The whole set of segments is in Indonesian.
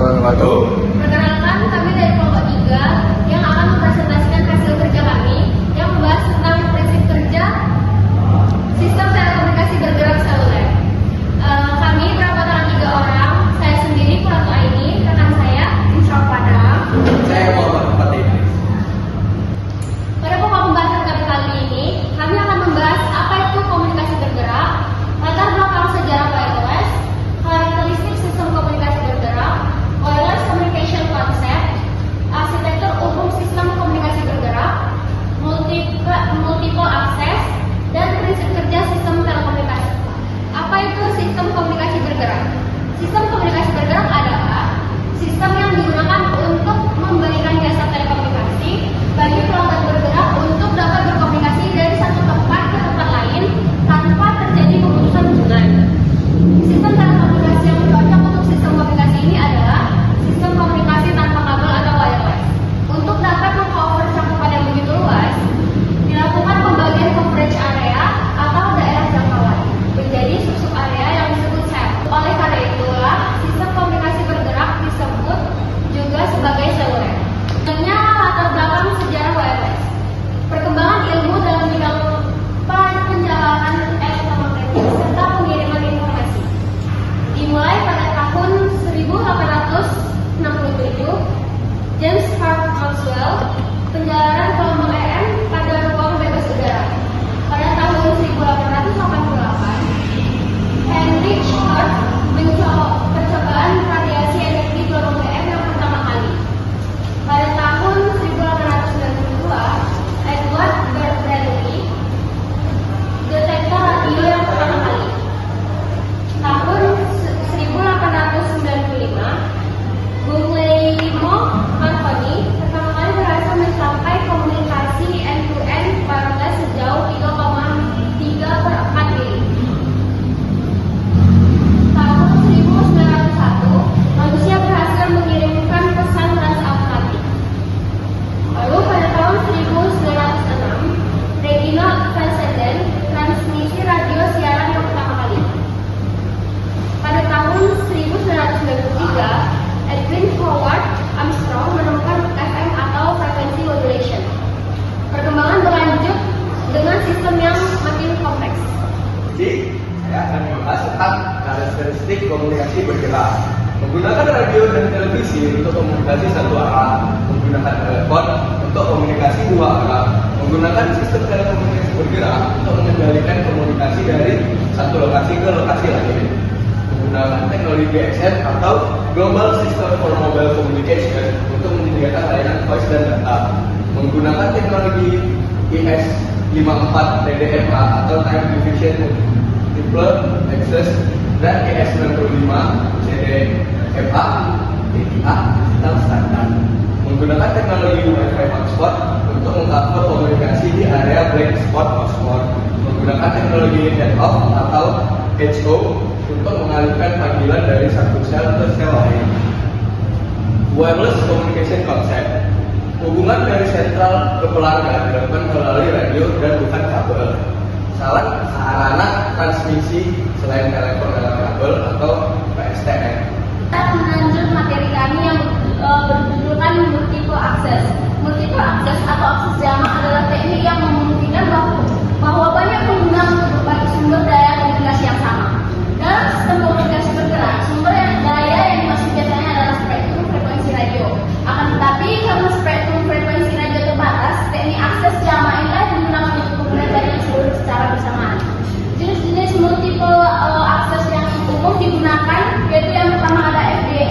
warahmatullahi wabarakatuh. Perkenalkan, kami dari kelompok 3 yang akan mempresentasikan hasil kerja kami yang membahas tentang prinsip kerja sistem telekomunikasi bergerak seluler. Kami beranggotakan 3 orang, saya sendiri Kuratu Aini, rekan saya Insya Padang. Saya Muhammad Fatih. Pada pokok pembahasan kali ini, kami akan membahas apa itu komunikasi bergerak, latar belakang sejarah wireless, karakteristik sistem komunikasi bergerak, wireless communication concept, arsitektur umum sistem komunikasi bergerak, multiple access, dan prinsip kerja sistem telekomunikasi. Apa itu sistem komunikasi bergerak? Sistem komunikasi bergerak adalah sistem yang digunakan untuk memberikan jasa telekomunikasi bagi pelanggan bergerak untuk dapat berkomunikasi dari satu tempat ke tempat lain tanpa terjadi pemutusan hubungan. Sistem telekomunikasi yang cocok untuk sistem komunikasi ini adalah sistem komunikasi tanpa kabel atau wireless. Untuk dapat meng-cover cakupan yang begitu luas, dilakukan pembagian coverage area atau daerah jangkauan menjadi sub-sub area yang disebut cell. Oleh karena itulah, sistem komunikasi bergerak disebut juga sebagai seluler. Sebenarnya latar belakang sejarah wireless. Perkembangan ilmu dalam bidang penjalanan elektromagnetik serta pengiriman informasi. Dimulai pada tahun 1867, James Clerk Maxwell penjalanan gelombang EM pada ruang bebas udara. Pada tahun 1888, Heinrich Hertz mencoba percobaan radiasi energi gelombang EM yang pertama kali. Pada tahun 1892, Edward Bradley detektor radio yang pertama kali. Tahun 1895, Guglielmo Marconi pertama kali berhasil mencapai komunikasi end-to-end wireless sejauh 3,3/4 mili. Tahun 1901, manusia berhasil mengirimkan pesan transatlantik. Lalu pada tahun 1906, Reginald Fessenden transmisi radio siaran yang pertama kali. Pada tahun 1993, Edwin Howard Armstrong menemukan FM atau frequency modulation. Perkembangan berlanjut dengan sistem yang makin kompleks. Jadi, saya akan membahas tentang karakteristik komunikasi bergerak. Menggunakan radio dan televisi untuk komunikasi satu arah, menggunakan telepon untuk komunikasi dua arah, menggunakan sistem telekomunikasi bergerak untuk mengendalikan komunikasi dari satu lokasi ke lokasi lain, menggunakan teknologi GSM atau Global System for Mobile Communication untuk menyediakan layanan voice dan data, menggunakan teknologi IS-54 TDMA atau Time Division Multiple Access dan IS-95 CDMA DIA digital standar, menggunakan teknologi Wi-Fi hotspot untuk mengcover komunikasi di area blank spot hotspot, menggunakan teknologi handoff atau HO untuk mengalihkan panggilan dari satu sel ke sel lain. Wireless communication concept. Hubungan dari sentral ke pelanggan dilakukan melalui radio dan bukan kabel. Sarana transmisi selain telepon lewat kabel atau PSTN. Kita melanjut materi kami yang berjudulkan multiple access. Multiple access atau akses jamak adalah teknik yang memungkinkan bahwa banyak pengguna untuk berbagi sumber daya komunikasi yang sama. Dalam sistem komunikasi bergerak, sumber daya yang dimaksud biasanya adalah spektrum frekuensi radio. Akan tetapi, karena spektrum frekuensi radio terbatas, teknik akses jamak inilah digunakan untuk penggunaan jaringan seluruh secara bersamaan. Jenis-jenis multiple access yang umum digunakan yaitu yang pertama ada FDX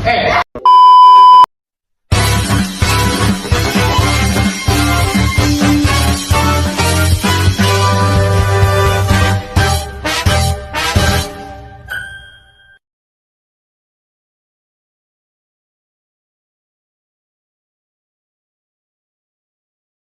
Eh,